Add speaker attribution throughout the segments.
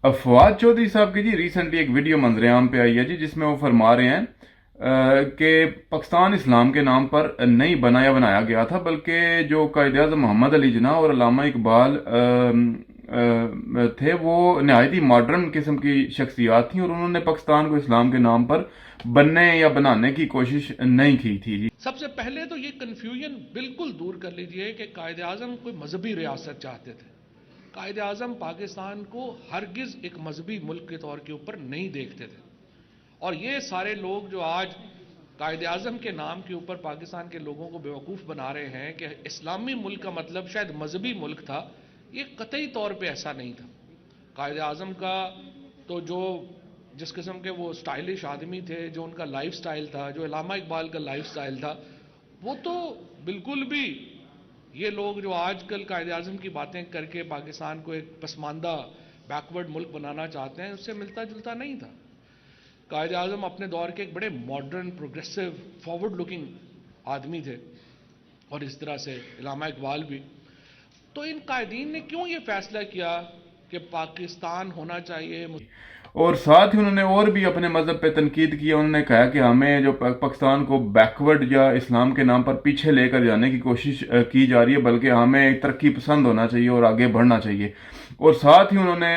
Speaker 1: فواد چودھری صاحب کی جی ریسنٹلی ایک ویڈیو منظر عام پہ آئی ہے جی، جس میں وہ فرما رہے ہیں کہ پاکستان اسلام کے نام پر نہیں بنایا گیا تھا، بلکہ جو قائد اعظم محمد علی جناح اور علامہ اقبال تھے وہ نہایت ہی ماڈرن قسم کی شخصیات تھیں، اور انہوں نے پاکستان کو اسلام کے نام پر بننے یا بنانے کی کوشش نہیں کی تھی جی۔
Speaker 2: سب سے پہلے تو یہ کنفیوژن بالکل دور کر لیجئے کہ قائد اعظم کوئی مذہبی ریاست چاہتے تھے۔ قائد اعظم پاکستان کو ہرگز ایک مذہبی ملک کے طور کے اوپر نہیں دیکھتے تھے، اور یہ سارے لوگ جو آج قائد اعظم کے نام کے اوپر پاکستان کے لوگوں کو بیوقوف بنا رہے ہیں کہ اسلامی ملک کا مطلب شاید مذہبی ملک تھا، یہ قطعی طور پہ ایسا نہیں تھا۔ قائد اعظم کا تو جس قسم کے وہ سٹائلش آدمی تھے، جو ان کا لائف سٹائل تھا، جو علامہ اقبال کا لائف سٹائل تھا، وہ تو بالکل بھی یہ لوگ جو آج کل قائد اعظم کی باتیں کر کے پاکستان کو ایک پسماندہ بیکورڈ ملک بنانا چاہتے ہیں، اس سے ملتا جلتا نہیں تھا۔ قائد اعظم اپنے دور کے ایک بڑے ماڈرن، پروگریسو، فارورڈ لکنگ آدمی تھے، اور اس طرح سے علامہ اقبال بھی۔ تو ان قائدین نے کیوں یہ فیصلہ کیا کہ پاکستان ہونا چاہیے؟
Speaker 1: اور ساتھ ہی انہوں نے اور بھی اپنے مذہب پہ تنقید کی، انہوں نے کہا کہ ہمیں جو پاکستان کو بیکورڈ یا اسلام کے نام پر پیچھے لے کر جانے کی کوشش کی جا رہی ہے، بلکہ ہمیں ترقی پسند ہونا چاہیے اور آگے بڑھنا چاہیے۔ اور ساتھ ہی انہوں نے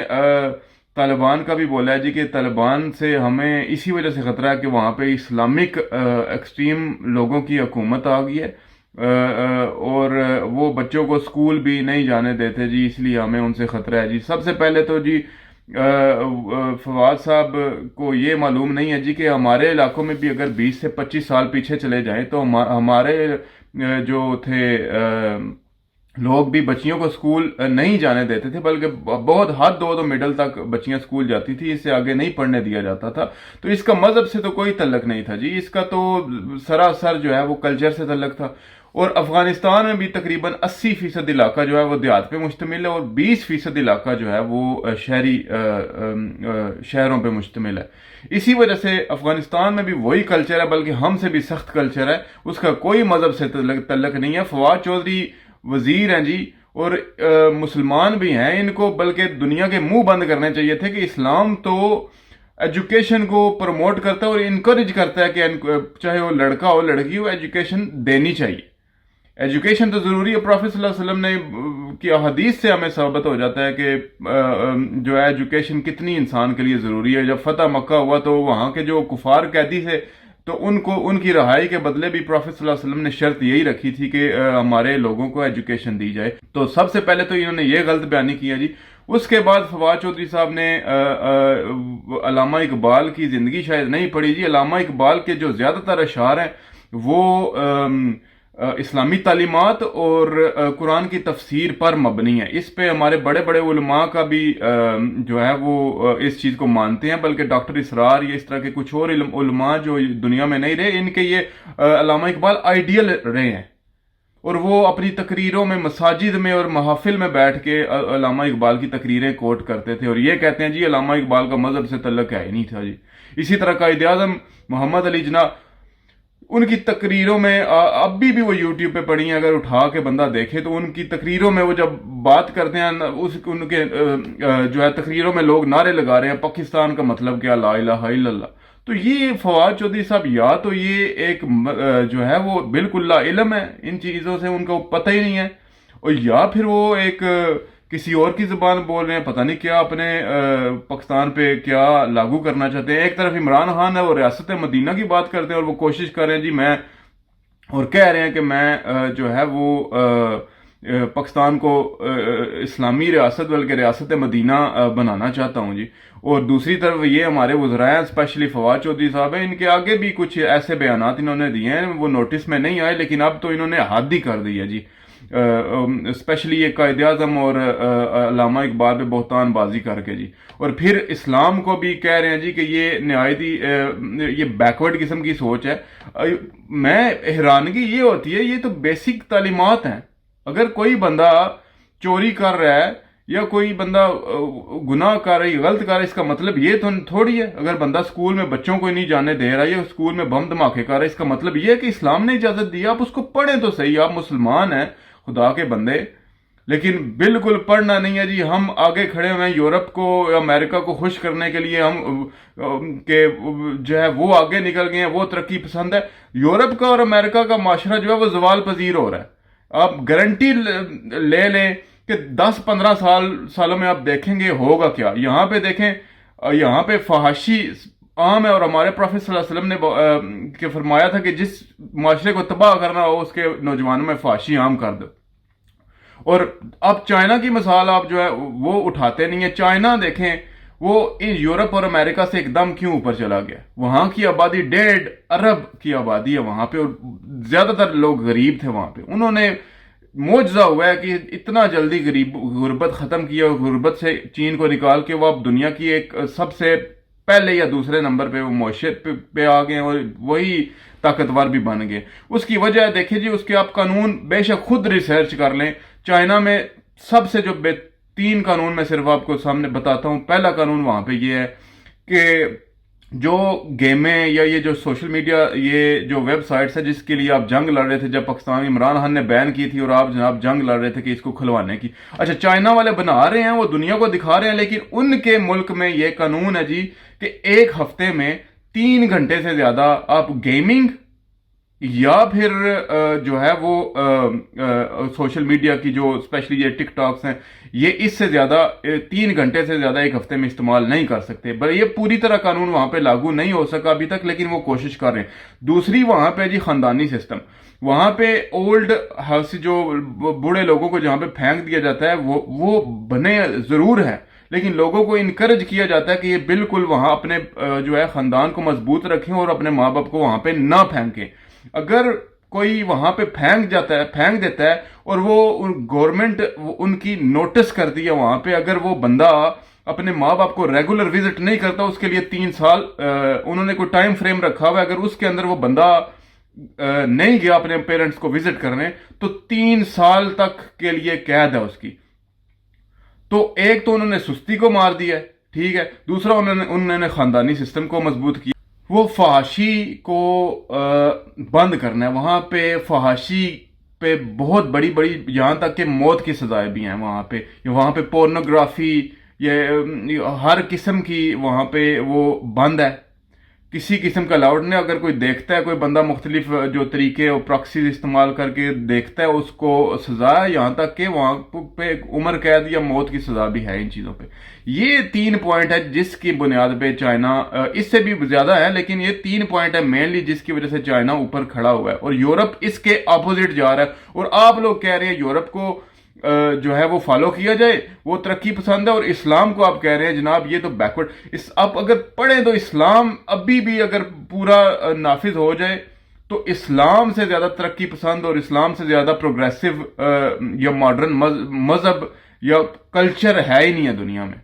Speaker 1: طالبان کا بھی بولا ہے جی کہ طالبان سے ہمیں اسی وجہ سے خطرہ ہے کہ وہاں پہ اسلامک ایکسٹریم لوگوں کی حکومت آ گئی ہے، اور وہ بچوں کو اسکول بھی نہیں جانے دیتے جی، اس لیے ہمیں ان سے خطرہ ہے جی۔ سب سے پہلے تو جی فواد صاحب کو یہ معلوم نہیں ہے جی کہ ہمارے علاقوں میں بھی اگر 20 سے 25 سال پیچھے چلے جائیں تو ہمارے جو تھے لوگ بھی بچیوں کو اسکول نہیں جانے دیتے تھے، بلکہ بہت حد دو مڈل تک بچیاں اسکول جاتی تھی، اس سے آگے نہیں پڑھنے دیا جاتا تھا۔ تو اس کا مذہب سے تو کوئی تعلق نہیں تھا جی، اس کا تو سراسر جو ہے وہ کلچر سے تعلق تھا۔ اور افغانستان میں بھی تقریباً 80% علاقہ جو ہے وہ دیہات پہ مشتمل ہے، اور 20% علاقہ جو ہے وہ شہروں پہ مشتمل ہے۔ اسی وجہ سے افغانستان میں بھی وہی کلچر ہے، بلکہ ہم سے بھی سخت کلچر ہے، اس کا کوئی مذہب سے تعلق نہیں ہے۔ فواد چودھری وزیر ہیں جی، اور مسلمان بھی ہیں، ان کو بلکہ دنیا کے منہ بند کرنے چاہیے تھے کہ اسلام تو ایجوکیشن کو پروموٹ کرتا ہے اور انکریج کرتا ہے کہ چاہے وہ لڑکا ہو لڑکی ہو، ایجوکیشن دینی چاہیے۔ ایجوکیشن تو ضروری ہے، پروفیٹ صلی اللہ علیہ وسلم نے کی حدیث سے ہمیں ثابت ہو جاتا ہے کہ جو ہے ایجوکیشن کتنی انسان کے لیے ضروری ہے۔ جب فتح مکہ ہوا تو وہاں کے جو کفار قیدی تھے تو ان کی رہائی کے بدلے بھی پروفیٹ صلی اللہ علیہ وسلم نے شرط یہی رکھی تھی کہ ہمارے لوگوں کو ایجوکیشن دی جائے۔ تو سب سے پہلے تو انہوں نے یہ غلط بیانی کیا جی۔ اس کے بعد فواد چودھری صاحب نے علامہ اقبال کی زندگی شاید نہیں پڑھی جی۔ علامہ اقبال کے جو زیادہ تر اشعار ہیں وہ اسلامی تعلیمات اور قرآن کی تفسیر پر مبنی ہے۔ اس پہ ہمارے بڑے بڑے علماء کا بھی جو ہے وہ اس چیز کو مانتے ہیں، بلکہ ڈاکٹر اسرار یا اس طرح کے کچھ اور علماء جو دنیا میں نہیں رہے، ان کے یہ علامہ اقبال آئیڈیل رہے ہیں، اور وہ اپنی تقریروں میں مساجد میں اور محافل میں بیٹھ کے علامہ اقبال کی تقریریں کوٹ کرتے تھے، اور یہ کہتے ہیں جی علامہ اقبال کا مذہب سے تعلق ہے ہی نہیں تھا جی۔ اسی طرح قائد اعظم محمد علی جناح، ان کی تقریروں میں اب بھی وہ یوٹیوب پہ پڑھی ہیں، اگر اٹھا کے بندہ دیکھے تو ان کی تقریروں میں وہ جب بات کرتے ہیں ان کے جو ہے تقریروں میں لوگ نعرے لگا رہے ہیں پاکستان کا مطلب کیا، لا الہ الا اللہ۔ تو یہ فواد چودھری صاحب یا تو یہ ایک جو ہے وہ بالکل لا علم ہے ان چیزوں سے، ان کو پتہ ہی نہیں ہے، اور یا پھر وہ ایک کسی اور کی زبان بول رہے ہیں، پتہ نہیں کیا اپنے پاکستان پہ کیا لاگو کرنا چاہتے ہیں۔ ایک طرف عمران خان ہے، وہ ریاست مدینہ کی بات کرتے ہیں اور وہ کوشش کر رہے ہیں جی میں، اور کہہ رہے ہیں کہ میں جو ہے وہ پاکستان کو اسلامی ریاست بلکہ ریاست مدینہ بنانا چاہتا ہوں جی۔ اور دوسری طرف یہ ہمارے وزراء ہیں، اسپیشلی فواد چودھری صاحب ہیں، ان کے آگے بھی کچھ ایسے بیانات انہوں نے دیے ہیں، وہ نوٹس میں نہیں آئے، لیکن اب تو انہوں نے حد ہی کر دی ہے جی۔ اسپیشلی یہ قائد اعظم اور علامہ اقبال پہ بہتان بازی کر کے جی، اور پھر اسلام کو بھی کہہ رہے ہیں جی کہ یہ نہایت ہی یہ بیکورڈ قسم کی سوچ ہے۔ میں حیرانگی یہ ہوتی ہے، یہ تو بیسک تعلیمات ہیں۔ اگر کوئی بندہ چوری کر رہا ہے یا کوئی بندہ گناہ کر رہا ہے، غلط کر رہا ہے، اس کا مطلب یہ تو تھوڑی ہے۔ اگر بندہ اسکول میں بچوں کو نہیں جانے دے رہا ہے یا اسکول میں بم دھماکے کر رہا ہے، اس کا مطلب یہ ہے کہ اسلام نے اجازت دی۔ آپ اس کو پڑھیں تو صحیح، آپ مسلمان ہیں، خدا کے بندے۔ لیکن بالکل پڑھنا نہیں ہے جی. ہم آگے کھڑے ہوئے ہیں یورپ کو یا امریکہ کو خوش کرنے کے لیے، ہم کہ جو ہے وہ آگے نکل گئے ہیں، وہ ترقی پسند ہے. یورپ کا اور امریکہ کا معاشرہ جو ہے وہ زوال پذیر ہو رہا ہے. آپ گارنٹی لے لیں کہ 10-15 سالوں میں آپ دیکھیں گے ہوگا کیا. یہاں پہ دیکھیں، یہاں پہ فحاشی عام ہے، اور ہمارے پروفیٹ صلی اللہ علیہ وسلم نے فرمایا تھا کہ جس معاشرے کو تباہ کرنا ہو اس کے نوجوانوں میں فحاشی عام کر دو. اور اب چائنا کی مثال آپ جو ہے وہ اٹھاتے نہیں ہیں. چائنا دیکھیں وہ یورپ اور امریکہ سے ایک دم کیوں اوپر چلا گیا. وہاں کی آبادی 1.5 ارب کی آبادی ہے وہاں پہ، اور زیادہ تر لوگ غریب تھے وہاں پہ. انہوں نے معجزہ ہوا ہے کہ اتنا جلدی غربت ختم کیا، اور غربت سے چین کو نکال کے وہ اب دنیا کی ایک سب سے پہلے یا دوسرے نمبر پہ وہ معیشت پہ آ گئے، اور وہی طاقتور بھی بن گئے. اس کی وجہ دیکھیں جی، اس کے آپ قانون بے شک خود ریسرچ کر لیں. چائنا میں سب سے جو 3 قانون میں صرف آپ کو سامنے بتاتا ہوں. پہلا قانون وہاں پہ یہ ہے کہ جو گیمیں یا یہ جو سوشل میڈیا، یہ جو ویب سائٹس ہے جس کے لیے آپ جنگ لڑ رہے تھے جب پاکستان عمران خان نے بین کی تھی، اور آپ جناب جنگ لڑ رہے تھے کہ اس کو کھلوانے کی. اچھا، چائنا والے بنا رہے ہیں، وہ دنیا کو دکھا رہے ہیں، لیکن ان کے ملک میں یہ قانون ہے جی کہ 1 ہفتے میں 3 گھنٹے سے زیادہ آپ گیمنگ یا پھر جو ہے وہ سوشل میڈیا کی جو اسپیشلی یہ ٹک ٹاکس ہیں، یہ اس سے زیادہ 3 گھنٹے سے زیادہ 1 ہفتے میں استعمال نہیں کر سکتے. بھائی یہ پوری طرح قانون وہاں پہ لاگو نہیں ہو سکا ابھی تک، لیکن وہ کوشش کر رہے ہیں. دوسری وہاں پہ جی خاندانی سسٹم. وہاں پہ اولڈ ہاؤس جو بوڑھے لوگوں کو جہاں پہ پھینک دیا جاتا ہے وہ بنے ضرور ہے، لیکن لوگوں کو انکریج کیا جاتا ہے کہ یہ بالکل وہاں اپنے جو ہے خاندان کو مضبوط رکھیں اور اپنے ماں باپ کو وہاں پہ نہ پھینکیں. اگر کوئی وہاں پہ پھینک دیتا ہے اور وہ گورنمنٹ ان کی نوٹس کرتی ہے وہاں پہ، اگر وہ بندہ اپنے ماں باپ کو ریگولر وزٹ نہیں کرتا، اس کے لیے 3 سال انہوں نے کوئی ٹائم فریم رکھا ہوا ہے، اگر اس کے اندر وہ بندہ نہیں گیا اپنے پیرنٹس کو وزٹ کرنے تو 3 سال تک کے لیے قید ہے اس کی. تو ایک تو انہوں نے سستی کو مار دیا ہے، ٹھیک ہے. دوسرا انہوں نے خاندانی سسٹم کو مضبوط کیا. وہ فحاشی کو بند کرنا ہے. وہاں پہ فحاشی پہ بہت بڑی یہاں تک کہ موت کی سزائیں بھی ہیں وہاں پہ پورنوگرافی، یہ ہر قسم کی وہاں پہ وہ بند ہے. کسی قسم کا الاؤڈ نہیں. اگر کوئی دیکھتا ہے، کوئی بندہ مختلف جو طریقے اور پراکسیز استعمال کر کے دیکھتا ہے، اس کو سزا ہے، یہاں تک کہ وہاں پہ عمر قید یا موت کی سزا بھی ہے ان چیزوں پہ. یہ 3 پوائنٹ ہے جس کی بنیاد پہ چائنا، اس سے بھی زیادہ ہے لیکن یہ 3 پوائنٹ ہے مینلی جس کی وجہ سے چائنا اوپر کھڑا ہوا ہے، اور یورپ اس کے اپوزٹ جا رہا ہے. اور آپ لوگ کہہ رہے ہیں یورپ کو جو ہے وہ فالو کیا جائے، وہ ترقی پسند ہے، اور اسلام کو آپ کہہ رہے ہیں جناب یہ تو بیکورڈ. آپ اگر پڑھیں تو اسلام ابھی بھی اگر پورا نافذ ہو جائے تو اسلام سے زیادہ ترقی پسند اور اسلام سے زیادہ پروگریسو یا ماڈرن مذہب یا کلچر ہے ہی نہیں ہے دنیا میں.